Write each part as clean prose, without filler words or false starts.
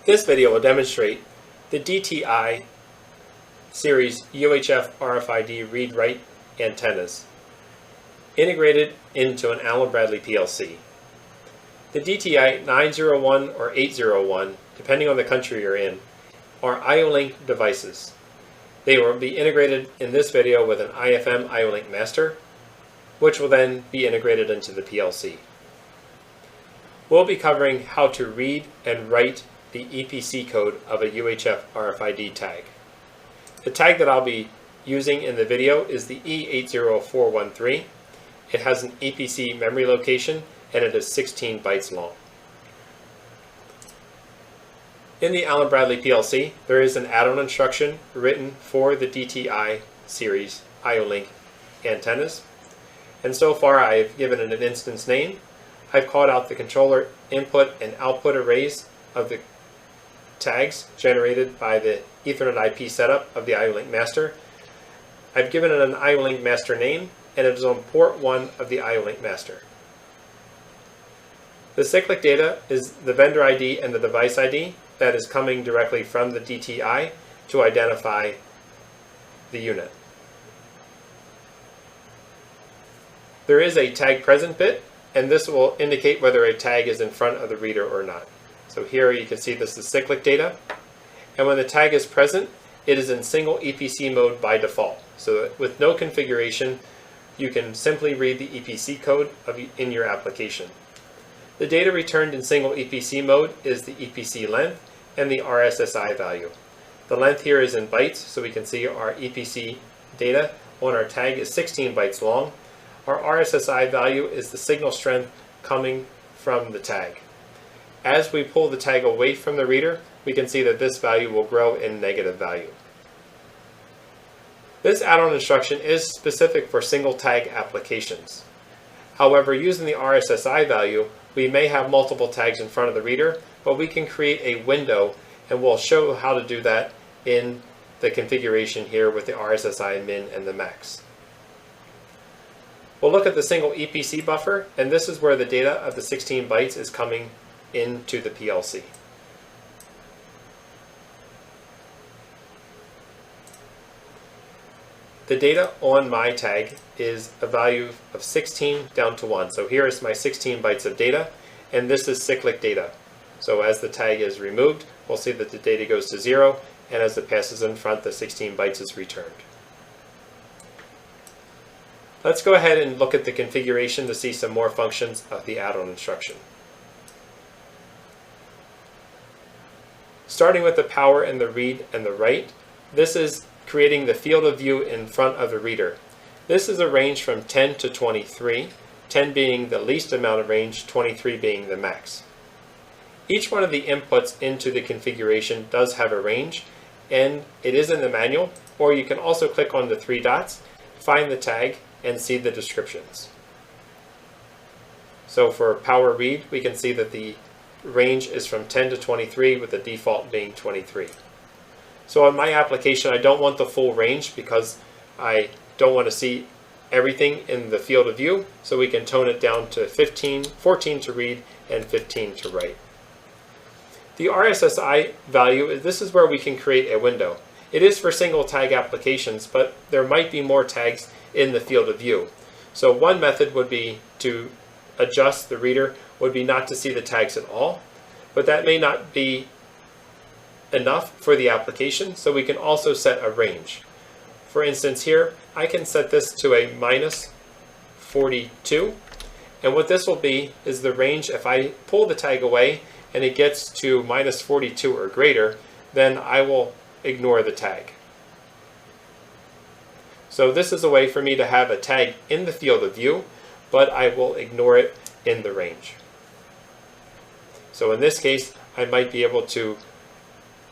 This video will demonstrate the DTI series UHF RFID read-write antennas integrated into an Allen Bradley PLC. The DTI901 or 801, depending on the country you're in, are IO-Link devices. They will be integrated in this video with an IFM IO-Link master, which will then be integrated into the PLC. We'll be covering how to read and write the EPC code of a UHF RFID tag. The tag that I'll be using in the video is the E80413. It has an EPC memory location and it is 16 bytes long. In the Allen Bradley PLC, there is an add-on instruction written for the DTI series IO-Link antennas. And so far I've given it an instance name. I've called out the controller input and output arrays of the tags generated by the Ethernet IP setup of the IO-Link master. I've given it an IO-Link master name, and it is on port 1 of the IO-Link master. The cyclic data is the vendor ID and the device ID that is coming directly from the DTI to identify the unit. There is a tag present bit, and this will indicate whether a tag is in front of the reader or not. So here you can see this is cyclic data, and when the tag is present, it is in single EPC mode by default. So that with no configuration, you can simply read the EPC code in your application. The data returned in single EPC mode is the EPC length and the RSSI value. The length here is in bytes, so we can see our EPC data on our tag is 16 bytes long. Our RSSI value is the signal strength coming from the tag. As we pull the tag away from the reader, we can see that this value will grow in negative value. This add-on instruction is specific for single tag applications. However, using the RSSI value, we may have multiple tags in front of the reader, but we can create a window, and we'll show how to do that in the configuration here with the RSSI min and the max. We'll look at the single EPC buffer, and this is where the data of the 16 bytes is coming into the PLC. The data on my tag is a value of 16 down to 1. So here is my 16 bytes of data, and this is cyclic data. So as the tag is removed, we'll see that the data goes to 0, and as it passes in front, the 16 bytes is returned. Let's go ahead and look at the configuration to see some more functions of the add-on instruction. Starting with the power and the read and the write, this is creating the field of view in front of the reader. This is a range from 10 to 23, 10 being the least amount of range, 23 being the max. Each one of the inputs into the configuration does have a range, and it is in the manual, or you can also click on the 3 dots, find the tag, and see the descriptions. So for power read, we can see that the range is from 10 to 23 with the default being 23. So on my application, I don't want the full range because I don't want to see everything in the field of view, so we can tone it down to 14 to read and 15 to write. The RSSI value, this is where we can create a window. It is for single tag applications, but there might be more tags in the field of view. So one method would be to adjust the reader, would be not to see the tags at all, but that may not be enough for the application, so we can also set a range. For instance here, I can set this to a -42, and what this will be is the range. If I pull the tag away and it gets to -42 or greater, then I will ignore the tag. So this is a way for me to have a tag in the field of view, but I will ignore it in the range. So in this case, I might be able to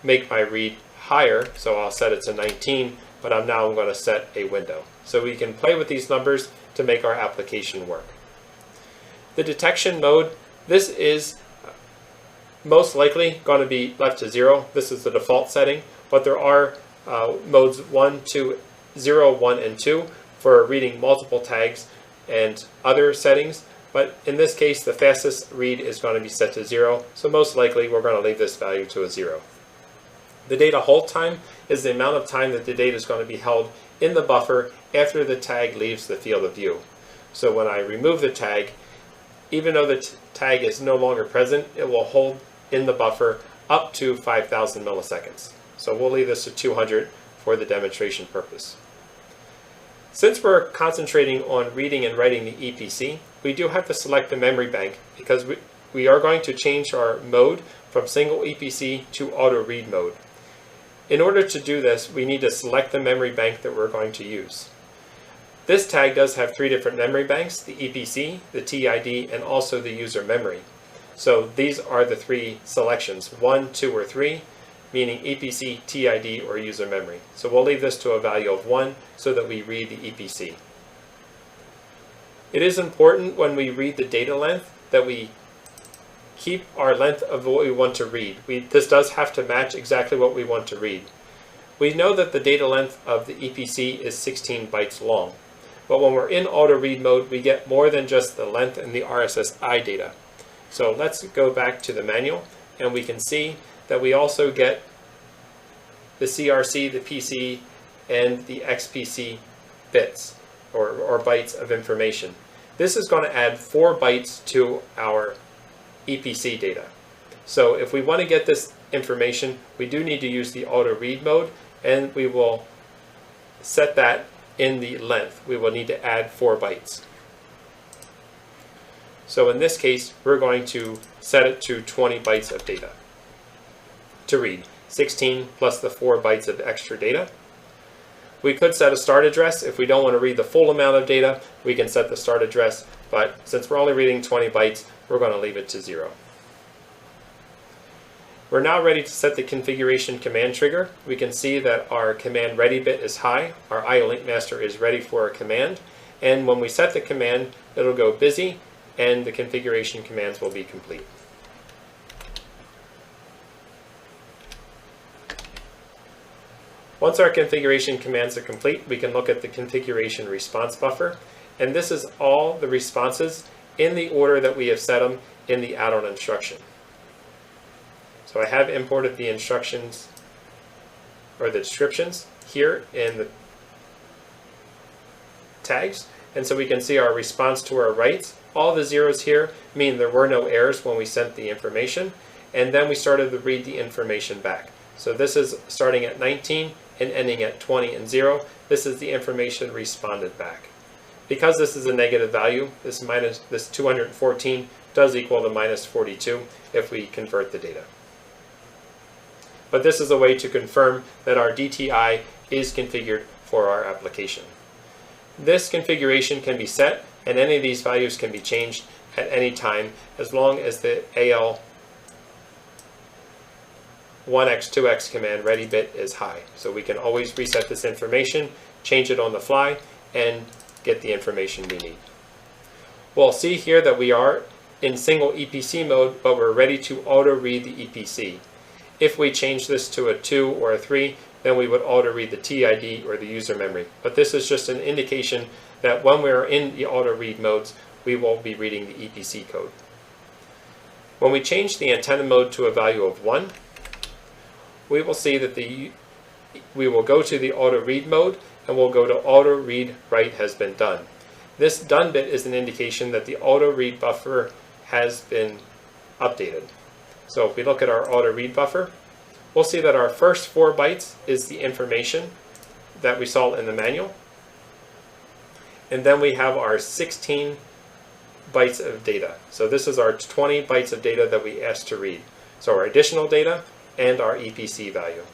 make my read higher, so I'll set it to 19, but now I'm going to set a window. So we can play with these numbers to make our application work. The detection mode, this is most likely going to be left to 0. This is the default setting, but there are modes 1, 2, 0, 1, and 2 for reading multiple tags and other settings, but in this case the fastest read is going to be set to 0, so most likely we're going to leave this value to a 0. The data hold time is the amount of time that the data is going to be held in the buffer after the tag leaves the field of view. So when I remove the tag, even though the tag is no longer present, it will hold in the buffer up to 5,000 milliseconds. So we'll leave this to 200 for the demonstration purpose. Since we're concentrating on reading and writing the EPC, we do have to select the memory bank because we are going to change our mode from single EPC to auto read mode. In order to do this, we need to select the memory bank that we're going to use. This tag does have 3 different memory banks, the EPC, the TID, and also the user memory. So these are the 3 selections, 1, 2, or 3, meaning EPC, TID, or user memory. So we'll leave this to a value of 1 so that we read the EPC. It is important when we read the data length that we keep our length of what we want to read. This does have to match exactly what we want to read. We know that the data length of the EPC is 16 bytes long, but when we're in auto read mode, we get more than just the length and the RSSI data. So let's go back to the manual, and we can see that we also get the CRC, the PC, and the XPC bits or bytes of information. This is going to add 4 bytes to our EPC data. So if we want to get this information, we do need to use the auto read mode, and we will set that in the length. We will need to add 4 bytes. So in this case, we're going to set it to 20 bytes of data to read, 16 plus the 4 bytes of extra data. We could set a start address. If we don't want to read the full amount of data, we can set the start address, but since we're only reading 20 bytes, we're going to leave it to 0. We're now ready to set the configuration command trigger. We can see that our command ready bit is high, our IO link master is ready for a command, and when we set the command, it'll go busy, and the configuration commands will be complete. Once our configuration commands are complete, we can look at the configuration response buffer, and this is all the responses in the order that we have set them in the add-on instruction. So I have imported the instructions or the descriptions here in the tags, and so we can see our response to our writes. All the zeros here mean there were no errors when we sent the information, and then we started to read the information back. So this is starting at 19 and ending at 20 and 0. This is the information responded back. Because this is a negative value, this 214 does equal to minus 42 if we convert the data. But this is a way to confirm that our DTI is configured for our application. This configuration can be set, and any of these values can be changed at any time as long as the AL 1x, 2x command ready bit is high. So we can always reset this information, change it on the fly, and get the information we need. We'll see here that we are in single EPC mode, but we're ready to auto read the EPC. If we change this to a 2 or a 3, then we would auto read the TID or the user memory. But this is just an indication that when we're in the auto read modes, we will be reading the EPC code. When we change the antenna mode to a value of 1, we will see that we will go to the auto read mode, and we'll go to auto read write has been done. This done bit is an indication that the auto read buffer has been updated. So if we look at our auto read buffer, we'll see that our first 4 bytes is the information that we saw in the manual, and then we have our 16 bytes of data. So this is our 20 bytes of data that we asked to read. So our additional data and our EPC value.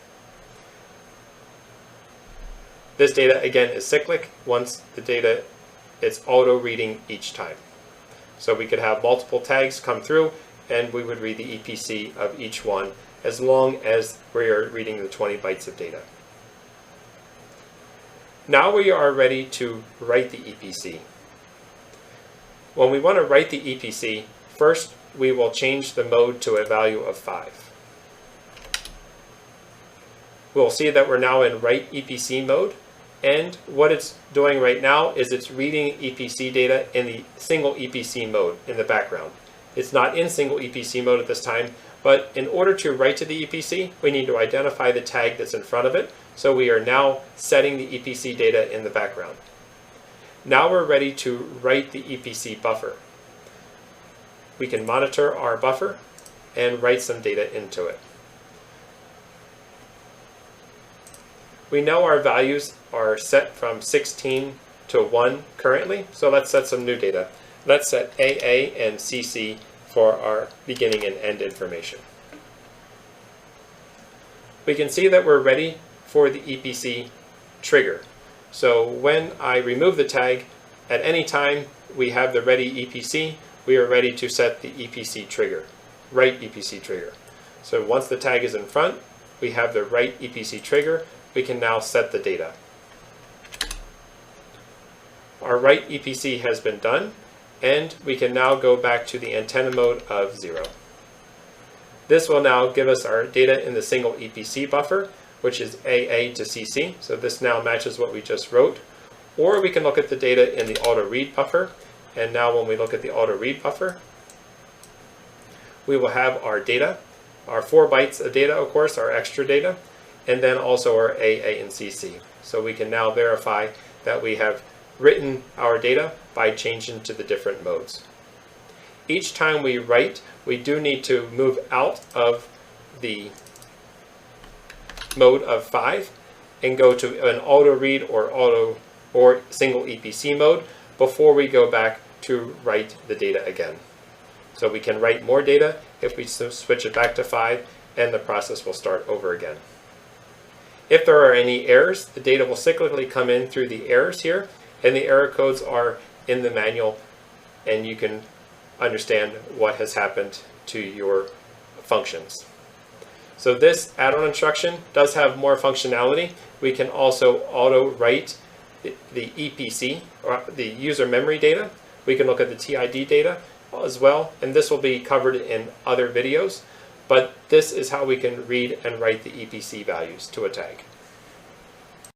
This data again is cyclic. Once the data, it's auto reading each time. So we could have multiple tags come through, and we would read the EPC of each one as long as we are reading the 20 bytes of data. Now we are ready to write the EPC. When we want to write the EPC, first we will change the mode to a value of 5. We'll see that we're now in write EPC mode, And what it's doing right now is it's reading EPC data in the single EPC mode in the background. It's not in single EPC mode at this time, but in order to write to the EPC, we need to identify the tag that's in front of it. So we are now setting the EPC data in the background. Now we're ready to write the EPC buffer. We can monitor our buffer and write some data into it. We know our values are set from 16 to 1 currently, so let's set some new data. Let's set AA and CC for our beginning and end information. We can see that we're ready for the EPC trigger. So when I remove the tag, at any time we have the ready EPC, we are ready to set the EPC trigger, write EPC trigger. So once the tag is in front, we have the write EPC trigger. We can now set the data. Our write EPC has been done, and we can now go back to the antenna mode of 0. This will now give us our data in the single EPC buffer, which is AA to CC. So this now matches what we just wrote. Or we can look at the data in the auto read buffer. And now when we look at the auto read buffer, we will have our data, our 4 bytes of data, of course, our extra data, and then also our AA and CC. So we can now verify that we have written our data by changing to the different modes. Each time we write, we do need to move out of the mode of 5 and go to an auto read or single EPC mode before we go back to write the data again. So we can write more data if we switch it back to 5, and the process will start over again. If there are any errors, the data will cyclically come in through the errors here, and the error codes are in the manual, and you can understand what has happened to your functions. So this add-on instruction does have more functionality. We can also auto-write the EPC, or the user memory data. We can look at the TID data as well, and this will be covered in other videos. But this is how we can read and write the EPC values to a tag.